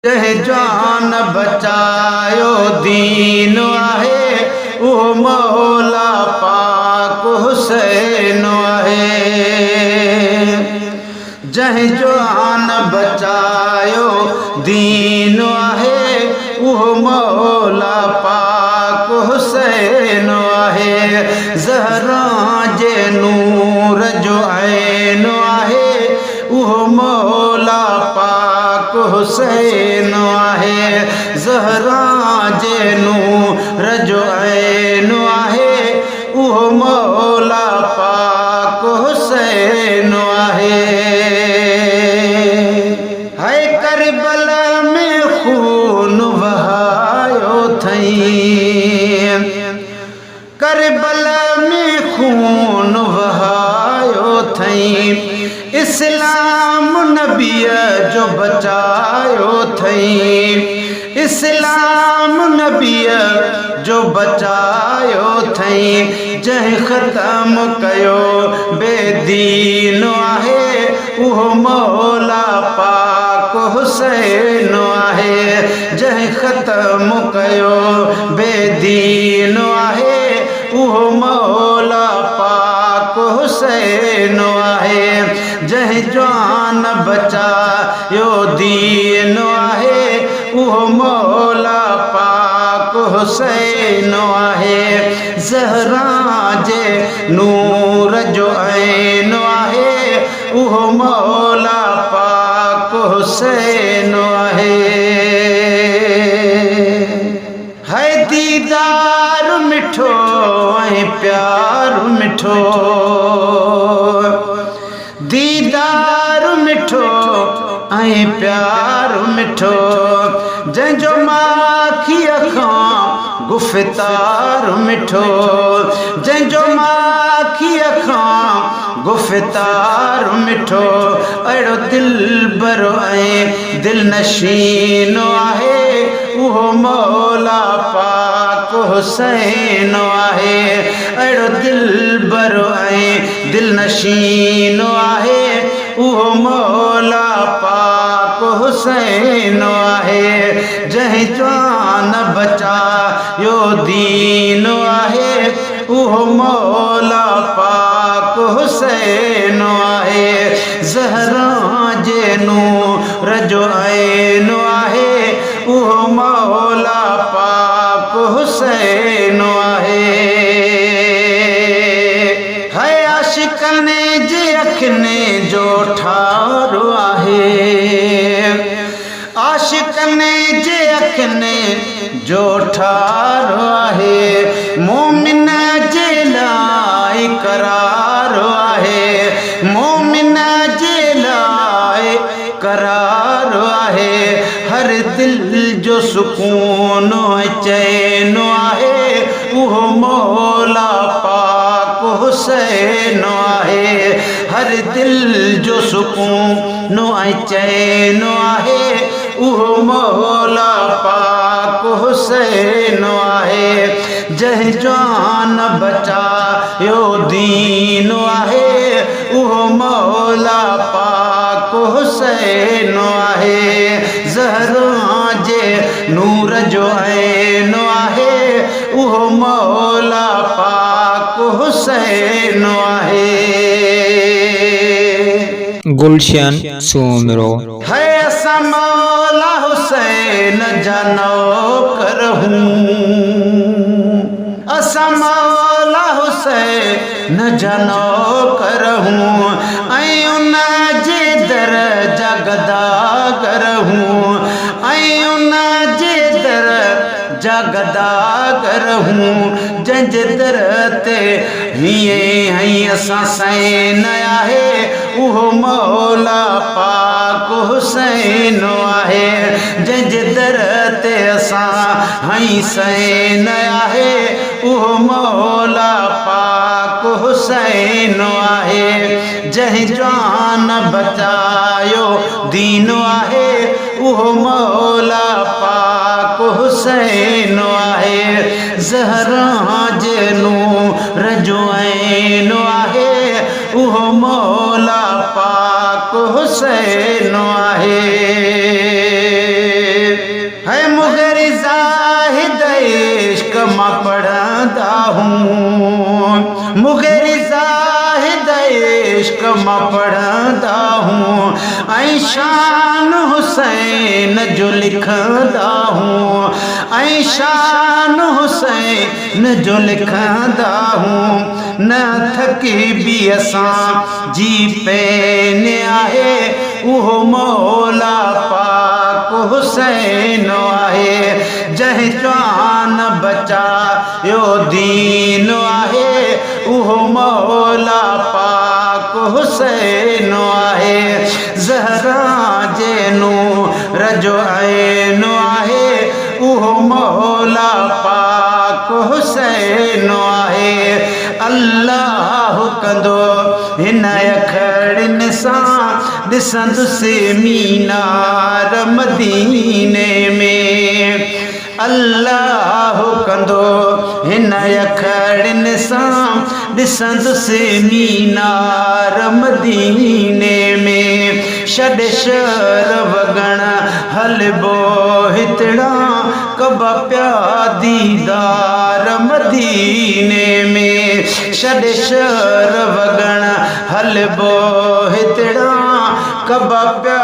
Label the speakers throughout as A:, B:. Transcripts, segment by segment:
A: जंहिं जान बचायो दीन आहे उहो मौला पाक हुसैन आहे। जंहिं जान बचायो दीन आहे उहो मौला पाक हुसैन आहे। ज़हरा जे नूर जो ऐन आहे उहो मौला पाक हुसैन आहे। ज़हरा जे नूर जो ऐन आहे उहो मौला पाक हुसैन आहे। है करबला में खून वहायो थई, करबला में खून वहायो थई, इस्लाम नबीअ जो बचायो थई, इस्लाम नबीअ जो बचायो थई। जंहिं ख़त्म कयो बेदीन आहे उहो मौला पाक हुसैन आहे। जंहिं ख़त्म कयो बेदीन आहे उहो मौला पाक हुसैन आहे। जंहिं जान बचायो दीन आहे उहो मौला पाक हुसैन आहे। ज़हरा जे नूर जो ऐन आहे उहो मौला पाक हुसैन आहे। है दीदार मिठो ऐं प्यार मिठो, दीदार मिठो ऐं प्यार मिठो, जंहिंजो माखीअ खां गुफ़्तार मिठो, जंहिंजो माखीअ खां गुफ़्तार मिठो। अहिड़ो दिलबर ऐं दिलनशीन आहे उहो मौला पाक हुसैन आहे। अहिड़ो दिलबर ऐं दिलनशीन आहे उहो मौला पाक हुसैन आहे। जंहिं जान बचायो दीन आहे उहो मौला पाक हुसैन आहे। ज़हरा जे नूर जो ऐन आहे उहो मौला पाक हुसैन आहे। है आशिकन जे अखिने जो ठारो आहे, आशिकन जे अखिने जो ठारो आहे, मोमिन जे लाइ करार आहे, मोमिन जे लाइ करार आहे। हर दिल जो सुकून चैन आहे उहो मौला पाक हुसैन आहे। हर दिल जो सुकून चैन आहे उहो मौला पाक हुसैन आहे। जंहिं जान बचायो दीन आहे उहो मौला पाक हुसैन आहे। ज़हरा जे नूर जो ऐन आहे उहो मौला पाक हुसैन आहे।
B: गुलशन सोमरो
A: है असां मौला हुसैन जा नौकर हूं, असां मौला हुसैन जा नौकर हूं, ऐं उन जे दर जा गदागर हूं, ऐं उन जे दर जा गदागर हूं। जंहिंजे दर ते हीअं हई असां सैन आहे उहो मौला पाक हुसैन आहे। जंहिंजे दर ते असां हई सैन आहे उहो मौला पाक हुसैन आहे। जंहिं जान बचायो दीन आहे उहो मौला पाक हुसैन आहे। ज़हरा जे नूर जो ऐन आहे उहो मौला पाक हुसैन आहे। मां पढ़ंदा हूँ मुगेरी ज़ाहिद इश्क मां पढ़ंदा हूँ ऐं शान हुसैन जो लिखंदा हूँ ऐं शान हुसैन जो लिखंदा हूँ न थकी बि असां जी पैन आहे उहो मौला पाक हुसैन आहे जंहिं जान बचायो दीन आहे उहो मौला पाक हुसैन आहे ज़हरा जे नूर जो ऐन आहे उहो मौला पाक हुसैन आहे अल्लाह कंदो हिन अखड़ियुनि सां ॾिसंदुसि मीनार मदीने में अल्लाह कंदो हिन अखड़ियुनि सां ॾिसंदुसि मीनार मदीने में छॾे शहर वॻण हलबो हितड़ा कबा पिया दीदार मदीने में छॾे शहर वॻण हलबो हितड़ा कबा पिया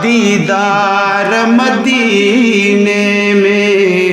A: दीदार मदीने में।